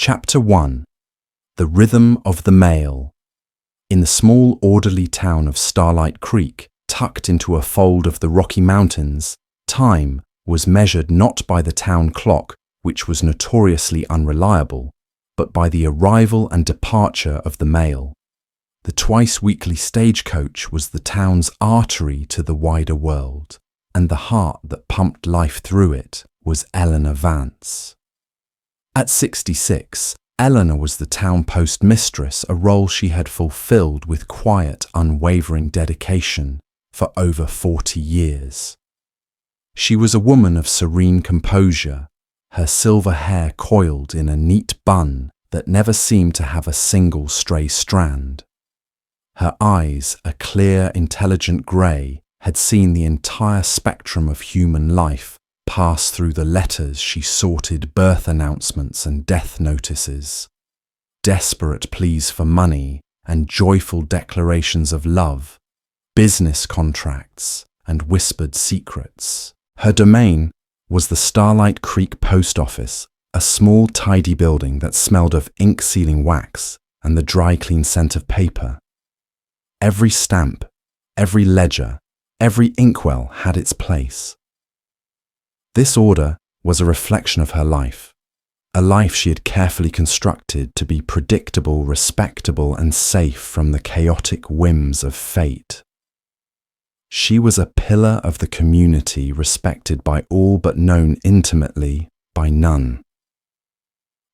Chapter 1. The Rhythm of the Mail. In the small, orderly town of Starlight Creek, tucked into a fold of the Rocky Mountains, time was measured not by the town clock, which was notoriously unreliable, but by the arrival and departure of the mail. The twice-weekly stagecoach was the town's artery to the wider world, and the heart that pumped life through it was Eleanor Vance. At 66, Eleanor was the town postmistress, a role she had fulfilled with quiet, unwavering dedication for over 40 years. She was a woman of serene composure, her silver hair coiled in a neat bun that never seemed to have a single stray strand. Her eyes, a clear, intelligent grey, had seen the entire spectrum of human life pass through the letters she sorted birth announcements and death notices, desperate pleas for money and joyful declarations of love, business contracts and whispered secrets. Her domain was the Starlight Creek post office, a small, tidy building that smelled of ink-sealing wax and the dry-clean scent of paper. Every stamp, every ledger, every inkwell had its place. This order was a reflection of her life, a life she had carefully constructed to be predictable, respectable, and safe from the chaotic whims of fate. She was a pillar of the community, respected by all but known intimately by none.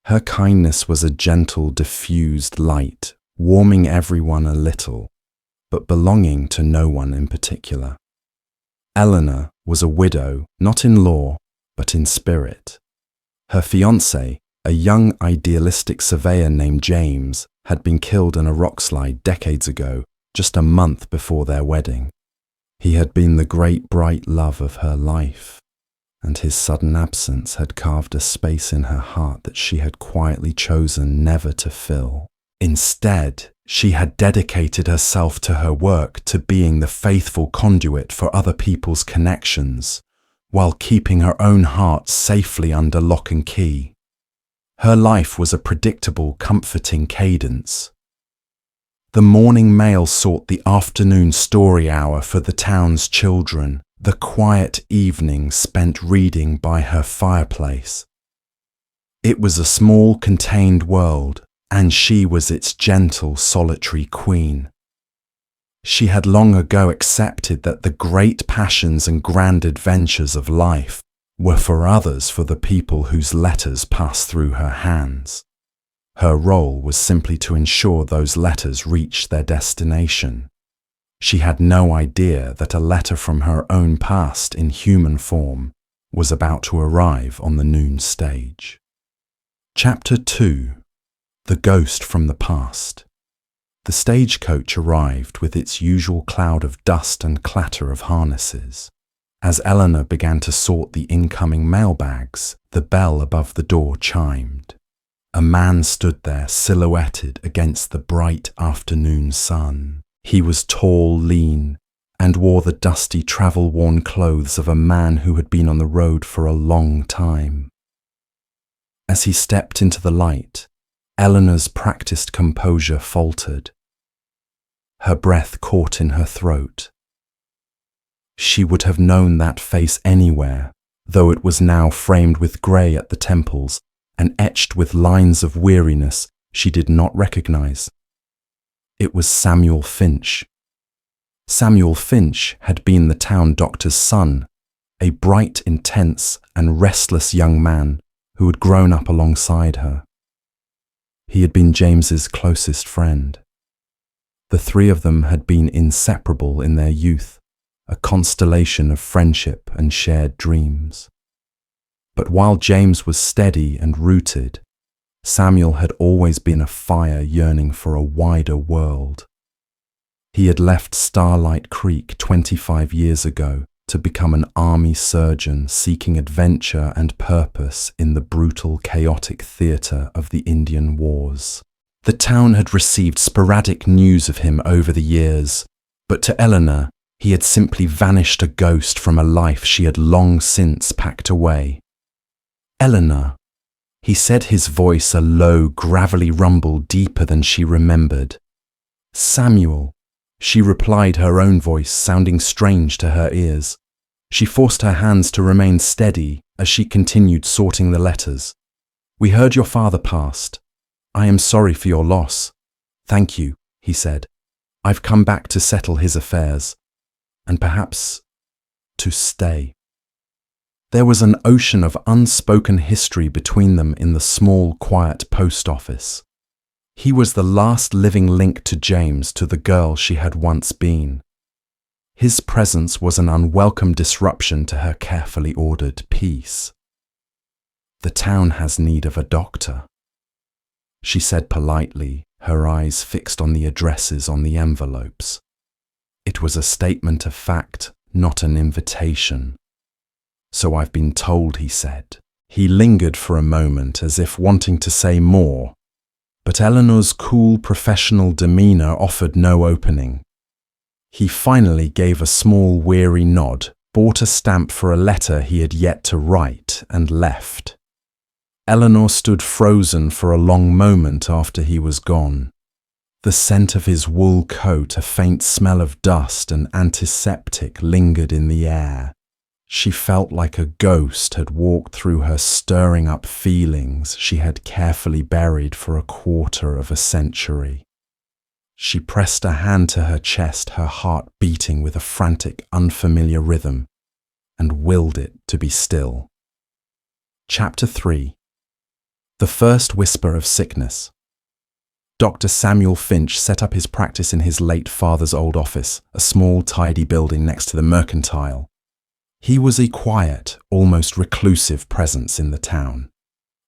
Her kindness was a gentle, diffused light, warming everyone a little, but belonging to no one in particular. Eleanor was a widow, not in law, but in spirit. Her fiancé, a young idealistic surveyor named James, had been killed in a rockslide decades ago, just a month before their wedding. He had been the great bright love of her life, and his sudden absence had carved a space in her heart that she had quietly chosen never to fill. Instead, she had dedicated herself to her work, to being the faithful conduit for other people's connections, while keeping her own heart safely under lock and key. Her life was a predictable, comforting cadence. The morning mail sought the afternoon story hour for the town's children, the quiet evening spent reading by her fireplace. It was a small, contained world, and she was its gentle, solitary queen. She had long ago accepted that the great passions and grand adventures of life were for others, for the people whose letters passed through her hands. Her role was simply to ensure those letters reached their destination. She had no idea that a letter from her own past in human form was about to arrive on the noon stage. Chapter 2. The Ghost from the Past. The stagecoach arrived with its usual cloud of dust and clatter of harnesses. As Eleanor began to sort the incoming mailbags, the bell above the door chimed. A man stood there, silhouetted against the bright afternoon sun. He was tall, lean, and wore the dusty, travel-worn clothes of a man who had been on the road for a long time. As he stepped into the light, Eleanor's practiced composure faltered. Her breath caught in her throat. She would have known that face anywhere, though it was now framed with grey at the temples and etched with lines of weariness she did not recognize. It was Samuel Finch. Samuel Finch had been the town doctor's son, a bright, intense, and restless young man who had grown up alongside her. He had been James's closest friend. The three of them had been inseparable in their youth, a constellation of friendship and shared dreams. But while James was steady and rooted, Samuel had always been a fire yearning for a wider world. He had left Starlight Creek 25 years ago to become an army surgeon seeking adventure and purpose in the brutal, chaotic theatre of the Indian Wars. The town had received sporadic news of him over the years, but to Eleanor, he had simply vanished, a ghost from a life she had long since packed away. Eleanor, He said, his voice a low, gravelly rumble deeper than she remembered. "Samuel," she replied, her own voice sounding strange to her ears. She forced her hands to remain steady as she continued sorting the letters. "We heard your father passed. I am sorry for your loss." "Thank you," he said. "I've come back to settle his affairs, and perhaps to stay." There was an ocean of unspoken history between them in the small, quiet post office. He was the last living link to James, to the girl she had once been. His presence was an unwelcome disruption to her carefully ordered peace. "The town has need of a doctor," she said politely, her eyes fixed on the addresses on the envelopes. It was a statement of fact, not an invitation. "So I've been told," he said. He lingered for a moment as if wanting to say more, but Eleanor's cool professional demeanour offered no opening. He finally gave a small weary nod, bought a stamp for a letter he had yet to write, and left. Eleanor stood frozen for a long moment after he was gone. The scent of his wool coat, a faint smell of dust and antiseptic lingered in the air. She felt like a ghost had walked through her, stirring up feelings she had carefully buried for a quarter of a century. She pressed a hand to her chest, her heart beating with a frantic, unfamiliar rhythm, and willed it to be still. Chapter 3. The First Whisper of Sickness. Dr. Samuel Finch set up his practice in his late father's old office, a small, tidy building next to the Mercantile. He was a quiet, almost reclusive presence in the town.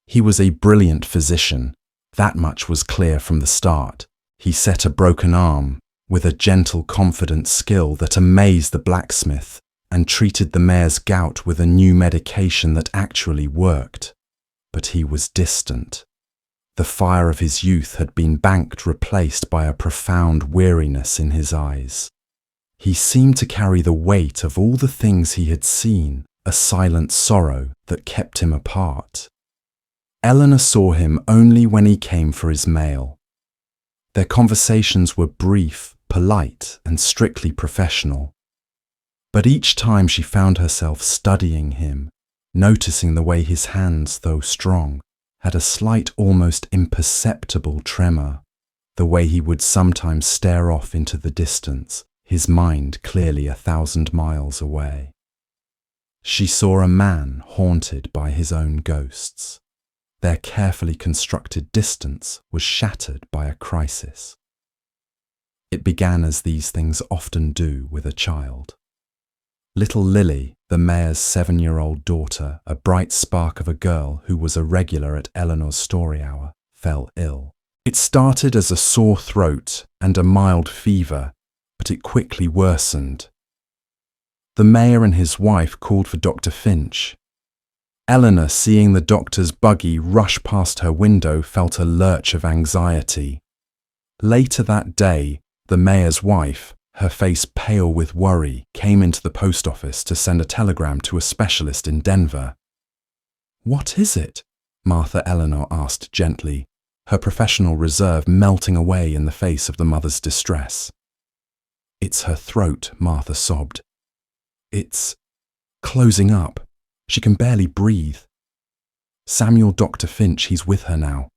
He was a brilliant physician, that much was clear from the start. He set a broken arm with a gentle, confident skill that amazed the blacksmith, and treated the mayor's gout with a new medication that actually worked. But he was distant. The fire of his youth had been banked, replaced by a profound weariness in his eyes. He seemed to carry the weight of all the things he had seen, a silent sorrow that kept him apart. Eleanor saw him only when he came for his mail. Their conversations were brief, polite, and strictly professional. But each time she found herself studying him, noticing the way his hands, though strong, had a slight, almost imperceptible tremor, the way he would sometimes stare off into the distance, his mind clearly 1,000 miles away. She saw a man haunted by his own ghosts. Their carefully constructed distance was shattered by a crisis. It began as these things often do with a child. Little Lily, the mayor's 7-year-old daughter, a bright spark of a girl who was a regular at Eleanor's story hour, fell ill. It started as a sore throat and a mild fever, but it quickly worsened. The mayor and his wife called for Dr. Finch. Eleanor, seeing the doctor's buggy rush past her window, felt a lurch of anxiety. Later that day, the mayor's wife, her face pale with worry, came into the post office to send a telegram to a specialist in Denver. "What is it?" Martha Eleanor asked gently, her professional reserve melting away in the face of the mother's distress. "It's her throat," Martha sobbed. "It's closing up. She can barely breathe. Samuel, Dr. Finch, he's with her now.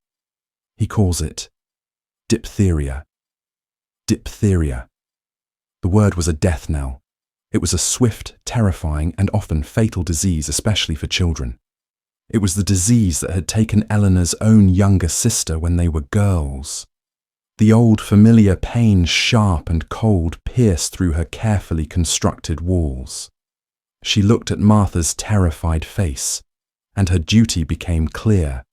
He calls it diphtheria. Diphtheria." The word was a death knell. It was a swift, terrifying, and often fatal disease, especially for children. It was the disease that had taken Eleanor's own younger sister when they were girls. The old familiar pain, sharp and cold, pierced through her carefully constructed walls. She looked at Martha's terrified face, and her duty became clear.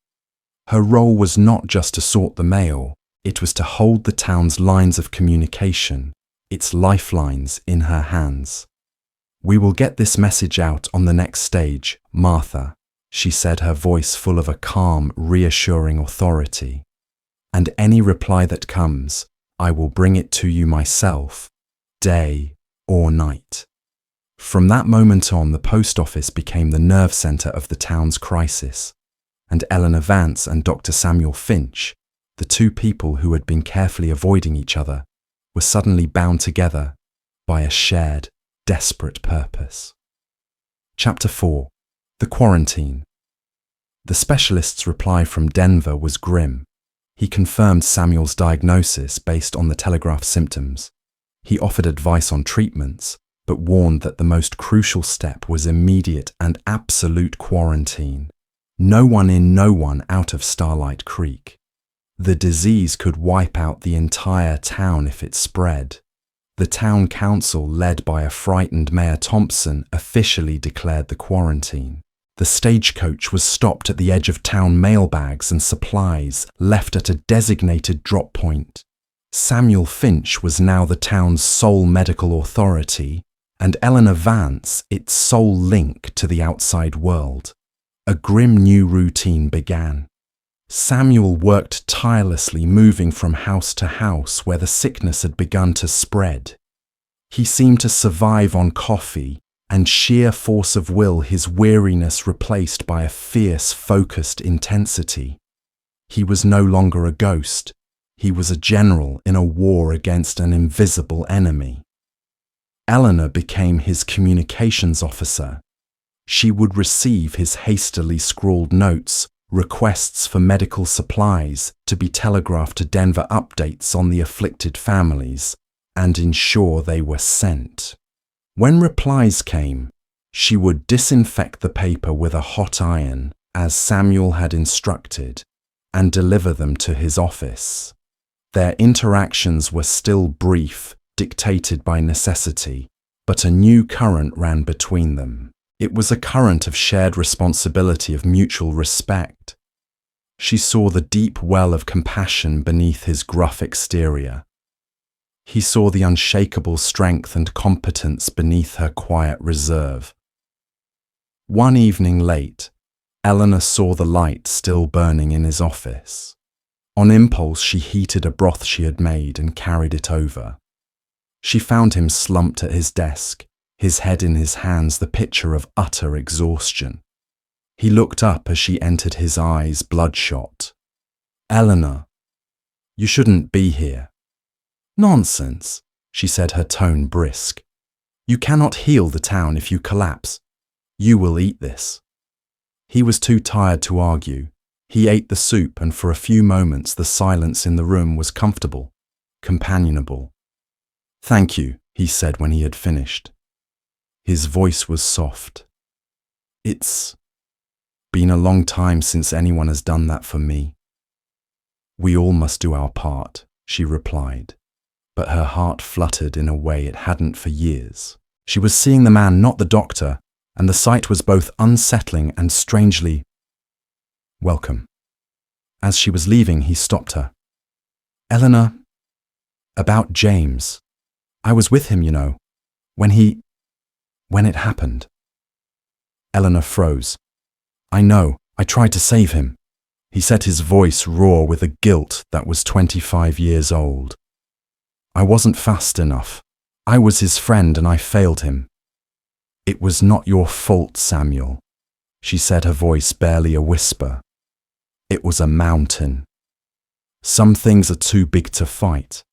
Her role was not just to sort the mail, it was to hold the town's lines of communication, its lifelines, in her hands. "We will get this message out on the next stage, Martha," she said, her voice full of a calm, reassuring authority. "And any reply that comes, I will bring it to you myself, day or night." From that moment on, the post office became the nerve center of the town's crisis, and Eleanor Vance and Dr. Samuel Finch, the two people who had been carefully avoiding each other, were suddenly bound together by a shared, desperate purpose. Chapter 4. The Quarantine. The specialist's reply from Denver was grim. He confirmed Samuel's diagnosis based on the Telegraph's symptoms. He offered advice on treatments, but warned that the most crucial step was immediate and absolute quarantine. No one in, no one out of Starlight Creek. The disease could wipe out the entire town if it spread. The town council, led by a frightened Mayor Thompson, officially declared the quarantine. The stagecoach was stopped at the edge of town mailbags and supplies, left at a designated drop point. Samuel Finch was now the town's sole medical authority, and Eleanor Vance its sole link to the outside world. A grim new routine began. Samuel worked tirelessly, moving from house to house where the sickness had begun to spread. He seemed to survive on coffee and sheer force of will, his weariness replaced by a fierce, focused intensity. He was no longer a ghost. He was a general in a war against an invisible enemy. Eleanor became his communications officer. She would receive his hastily scrawled notes, requests for medical supplies to be telegraphed to Denver, updates on the afflicted families, and ensure they were sent. When replies came, she would disinfect the paper with a hot iron, as Samuel had instructed, and deliver them to his office. Their interactions were still brief, dictated by necessity, but a new current ran between them. It was a current of shared responsibility, of mutual respect. She saw the deep well of compassion beneath his gruff exterior. He saw the unshakable strength and competence beneath her quiet reserve. One evening late, Eleanor saw the light still burning in his office. On impulse, she heated a broth she had made and carried it over. She found him slumped at his desk, his head in his hands, the picture of utter exhaustion. He looked up as she entered, his eyes bloodshot. "Eleanor, you shouldn't be here." "Nonsense," she said, her tone brisk. "You cannot heal the town if you collapse. You will eat this." He was too tired to argue. He ate the soup, and for a few moments the silence in the room was comfortable, companionable. "Thank you," he said when he had finished. His voice was soft. "It's been a long time since anyone has done that for me." "We all must do our part," she replied, but her heart fluttered in a way it hadn't for years. She was seeing the man, not the doctor, and the sight was both unsettling and strangely welcome. As she was leaving, he stopped her. "Eleanor, about James. I was with him, you know, when it happened." Eleanor froze. "I know, I tried to save him," he said, his voice raw with a guilt that was 25 years old. "I wasn't fast enough. I was his friend and I failed him." "It was not your fault, Samuel," she said, her voice barely a whisper. "It was a mountain. Some things are too big to fight."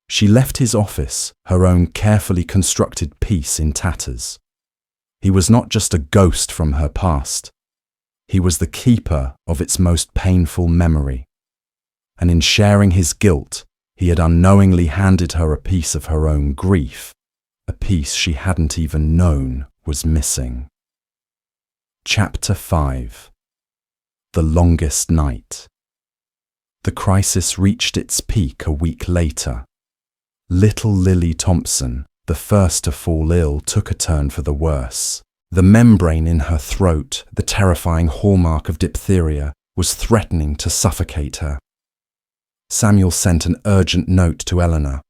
She left his office, her own carefully constructed peace in tatters. He was not just a ghost from her past. He was the keeper of its most painful memory. And in sharing his guilt, he had unknowingly handed her a piece of her own grief, a piece she hadn't even known was missing. Chapter 5. The Longest Night. The crisis reached its peak a week later. Little Lily Thompson, the first to fall ill, took a turn for the worse. The membrane in her throat, the terrifying hallmark of diphtheria, was threatening to suffocate her. Samuel sent an urgent note to Eleanor.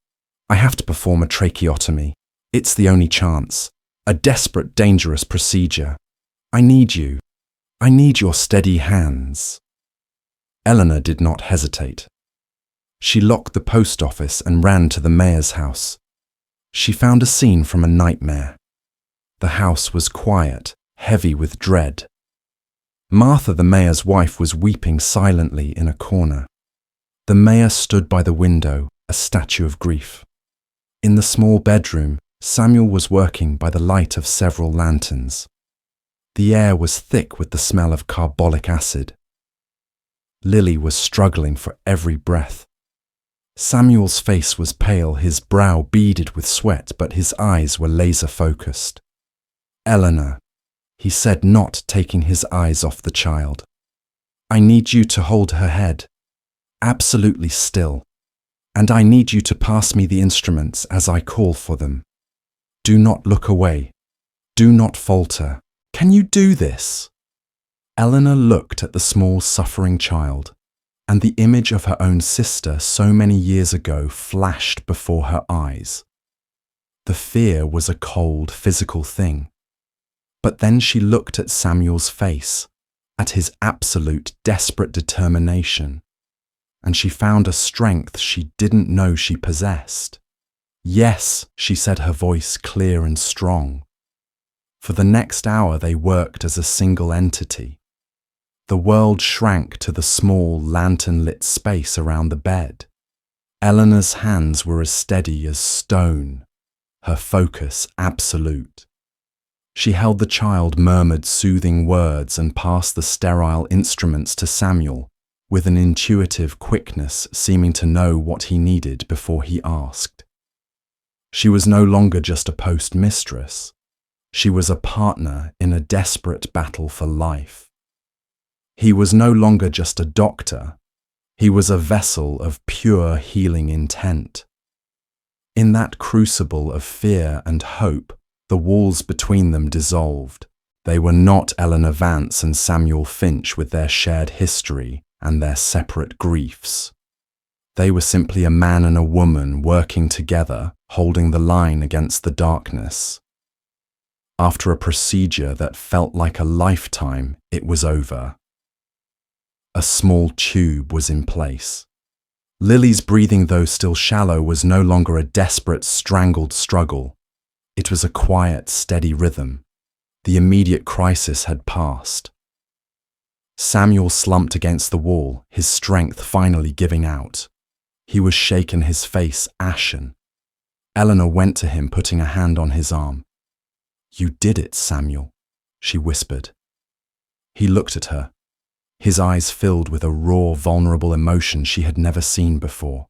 "I have to perform a tracheotomy. It's the only chance. A desperate, dangerous procedure. I need you. I need your steady hands." Eleanor did not hesitate. She locked the post office and ran to the mayor's house. She found a scene from a nightmare. The house was quiet, heavy with dread. Martha, the mayor's wife, was weeping silently in a corner. The mayor stood by the window, a statue of grief. In the small bedroom, Samuel was working by the light of several lanterns. The air was thick with the smell of carbolic acid. Lily was struggling for every breath. Samuel's face was pale, his brow beaded with sweat, but his eyes were laser-focused. "Eleanor," he said, not taking his eyes off the child. "I need you to hold her head, absolutely still, and I need you to pass me the instruments as I call for them. Do not look away. Do not falter. Can you do this?" Eleanor looked at the small, suffering child, and the image of her own sister so many years ago flashed before her eyes. The fear was a cold, physical thing. But then she looked at Samuel's face, at his absolute, desperate determination, and she found a strength she didn't know she possessed. "Yes," she said, her voice clear and strong. For the next hour they worked as a single entity. The world shrank to the small, lantern-lit space around the bed. Eleanor's hands were as steady as stone, her focus absolute. She held the child, murmured soothing words, and passed the sterile instruments to Samuel, with an intuitive quickness, seeming to know what he needed before he asked. She was no longer just a postmistress. She was a partner in a desperate battle for life. He was no longer just a doctor. He was a vessel of pure healing intent. In that crucible of fear and hope, the walls between them dissolved. They were not Eleanor Vance and Samuel Finch with their shared history and their separate griefs. They were simply a man and a woman working together, holding the line against the darkness. After a procedure that felt like a lifetime, it was over. A small tube was in place. Lily's breathing, though still shallow, was no longer a desperate, strangled struggle. It was a quiet, steady rhythm. The immediate crisis had passed. Samuel slumped against the wall, his strength finally giving out. He was shaken, his face ashen. Eleanor went to him, putting a hand on his arm. "You did it, Samuel," she whispered. He looked at her, his eyes filled with a raw, vulnerable emotion she had never seen before.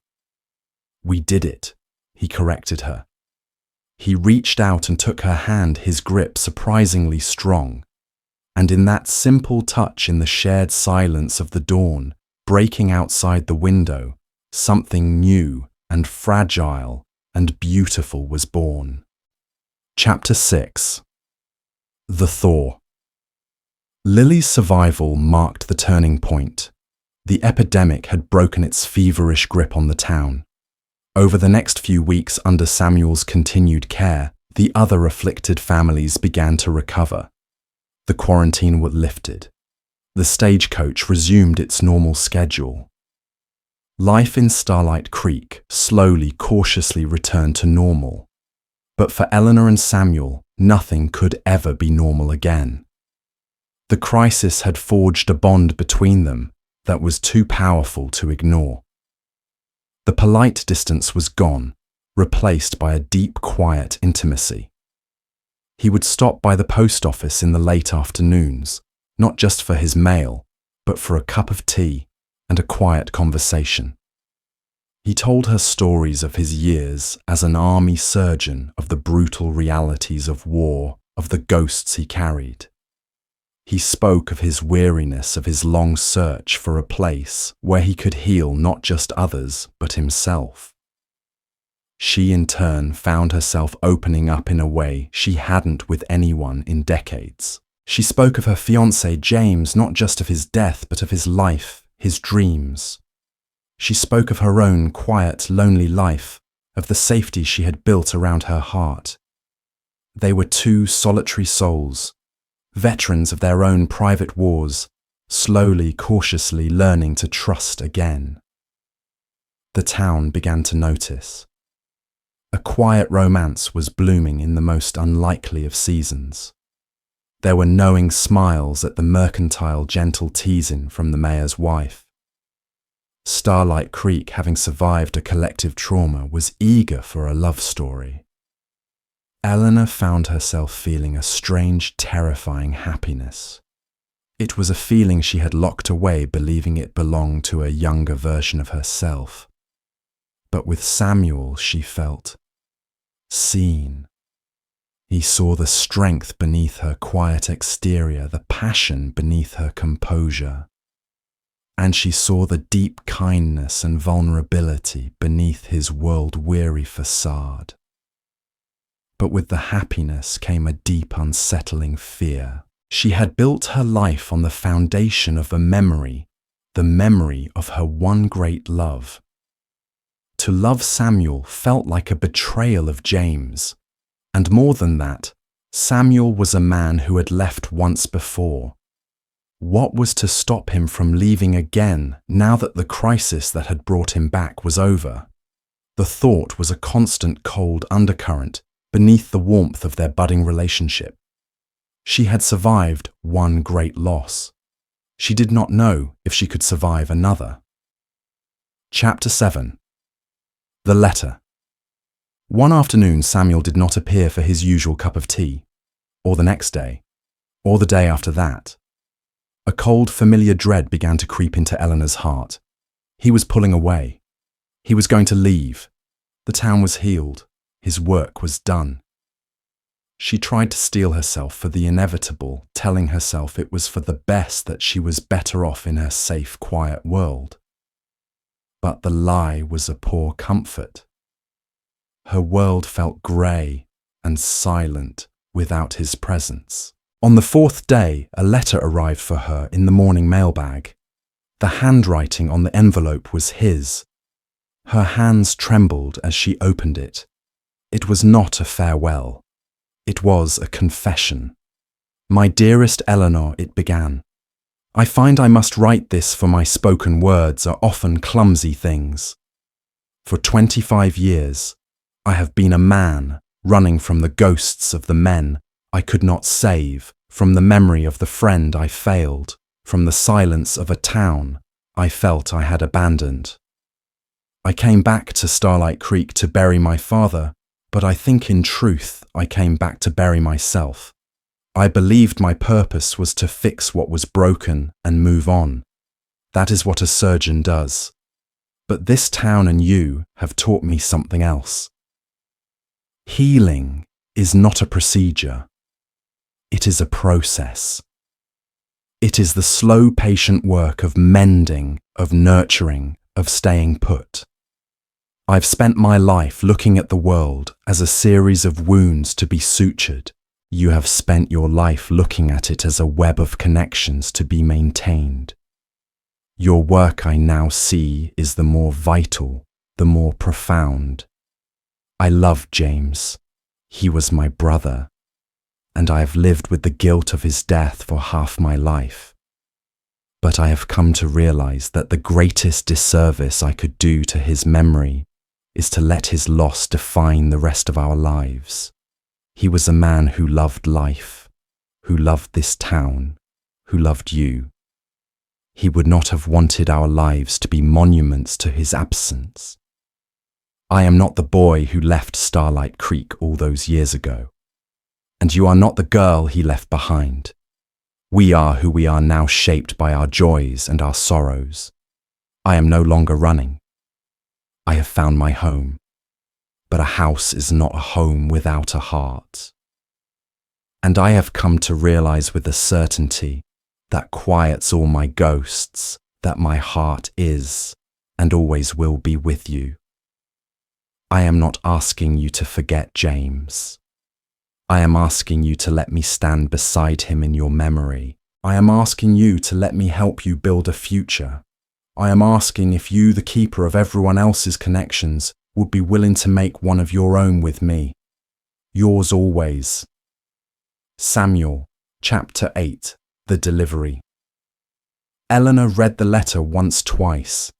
"We did it," he corrected her. He reached out and took her hand, his grip surprisingly strong. And in that simple touch, in the shared silence of the dawn, breaking outside the window, something new and fragile and beautiful was born. Chapter 6. The Thaw. Lily's survival marked the turning point. The epidemic had broken its feverish grip on the town. Over the next few weeks, under Samuel's continued care, the other afflicted families began to recover. The quarantine was lifted. The stagecoach resumed its normal schedule. Life in Starlight Creek slowly, cautiously returned to normal. But for Eleanor and Samuel, nothing could ever be normal again. The crisis had forged a bond between them that was too powerful to ignore. The polite distance was gone, replaced by a deep, quiet intimacy. He would stop by the post office in the late afternoons, not just for his mail, but for a cup of tea and a quiet conversation. He told her stories of his years as an army surgeon, of the brutal realities of war, of the ghosts he carried. He spoke of his weariness, of his long search for a place where he could heal not just others, but himself. She, in turn, found herself opening up in a way she hadn't with anyone in decades. She spoke of her fiancé, James, not just of his death, but of his life, his dreams. She spoke of her own quiet, lonely life, of the safety she had built around her heart. They were two solitary souls, veterans of their own private wars, slowly, cautiously learning to trust again. The town began to notice. A quiet romance was blooming in the most unlikely of seasons. There were knowing smiles at the mercantile gentle teasing from the mayor's wife. Starlight Creek, having survived a collective trauma, was eager for a love story. Eleanor found herself feeling a strange, terrifying happiness. It was a feeling she had locked away, believing it belonged to a younger version of herself. But with Samuel, she felt seen. He saw the strength beneath her quiet exterior, the passion beneath her composure. And she saw the deep kindness and vulnerability beneath his world-weary facade. But with the happiness came a deep, unsettling fear. She had built her life on the foundation of a memory, the memory of her one great love. To love Samuel felt like a betrayal of James. And more than that, Samuel was a man who had left once before. What was to stop him from leaving again now that the crisis that had brought him back was over? The thought was a constant cold undercurrent beneath the warmth of their budding relationship. She had survived one great loss. She did not know if she could survive another. Chapter 7. The Letter. One afternoon, Samuel did not appear for his usual cup of tea, or the next day, or the day after that. A cold, familiar dread began to creep into Eleanor's heart. He was pulling away. He was going to leave. The town was healed. His work was done. She tried to steel herself for the inevitable, telling herself it was for the best that she was better off in her safe, quiet world. But the lie was a poor comfort. Her world felt grey and silent without his presence. On the fourth day, a letter arrived for her in the morning mailbag. The handwriting on the envelope was his. Her hands trembled as she opened it. It was not a farewell. It was a confession. "My dearest Eleanor," it began. "I find I must write this, for my spoken words are often clumsy things. For 25 years, I have been a man running from the ghosts of the men I could not save, from the memory of the friend I failed, from the silence of a town I felt I had abandoned. I came back to Starlight Creek to bury my father, but I think in truth I came back to bury myself. I believed my purpose was to fix what was broken and move on. That is what a surgeon does. But this town and you have taught me something else. Healing is not a procedure. It is a process. It is the slow, patient work of mending, of nurturing, of staying put. I've spent my life looking at the world as a series of wounds to be sutured. You have spent your life looking at it as a web of connections to be maintained. Your work, I now see, is the more vital, the more profound. I loved James. He was my brother, and I have lived with the guilt of his death for half my life. But I have come to realize that the greatest disservice I could do to his memory is to let his loss define the rest of our lives. He was a man who loved life, who loved this town, who loved you. He would not have wanted our lives to be monuments to his absence. I am not the boy who left Starlight Creek all those years ago, and you are not the girl he left behind. We are who we are now, shaped by our joys and our sorrows. I am no longer running. I have found my home, but a house is not a home without a heart. And I have come to realize with a certainty that quiets all my ghosts, that my heart is and always will be with you. I am not asking you to forget James. I am asking you to let me stand beside him in your memory. I am asking you to let me help you build a future. I am asking if you, the keeper of everyone else's connections, would be willing to make one of your own with me. Yours always. Samuel, Chapter 8. The Delivery. Eleanor read the letter once, twice,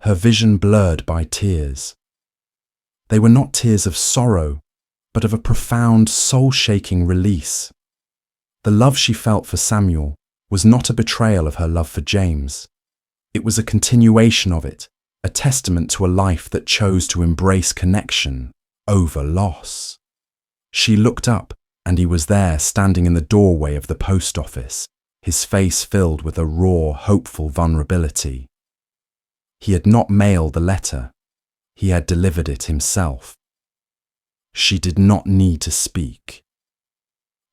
her vision blurred by tears. They were not tears of sorrow, but of a profound, soul-shaking release. The love she felt for Samuel was not a betrayal of her love for James. It was a continuation of it, a testament to a life that chose to embrace connection over loss. She looked up, and he was there standing in the doorway of the post office, his face filled with a raw, hopeful vulnerability. He had not mailed the letter. He had delivered it himself. She did not need to speak.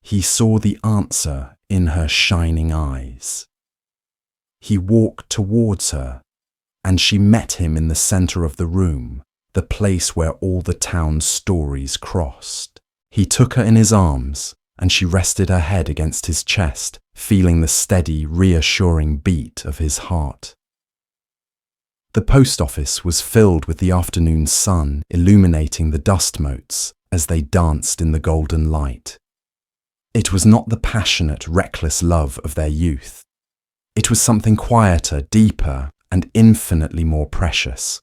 He saw the answer in her shining eyes. He walked towards her, and she met him in the center of the room, the place where all the town's stories crossed. He took her in his arms, and she rested her head against his chest, feeling the steady, reassuring beat of his heart. The post office was filled with the afternoon sun illuminating the dust motes as they danced in the golden light. It was not the passionate, reckless love of their youth. It was something quieter, deeper, and infinitely more precious.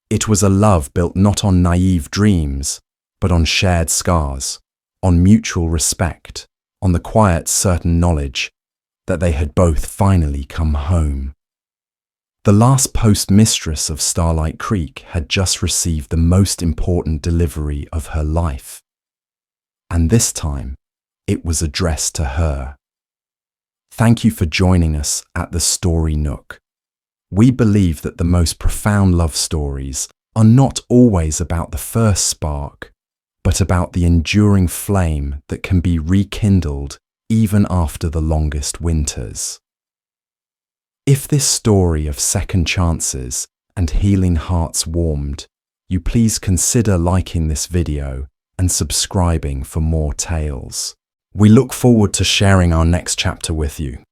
It was a love built not on naive dreams, but on shared scars, on mutual respect, on the quiet, certain knowledge that they had both finally come home. The last postmistress of Starlight Creek had just received the most important delivery of her life. And this time, it was addressed to her. Thank you for joining us at the Story Nook. We believe that the most profound love stories are not always about the first spark, but about the enduring flame that can be rekindled even after the longest winters. If this story of second chances and healing hearts warmed, you please consider liking this video and subscribing for more tales. We look forward to sharing our next chapter with you.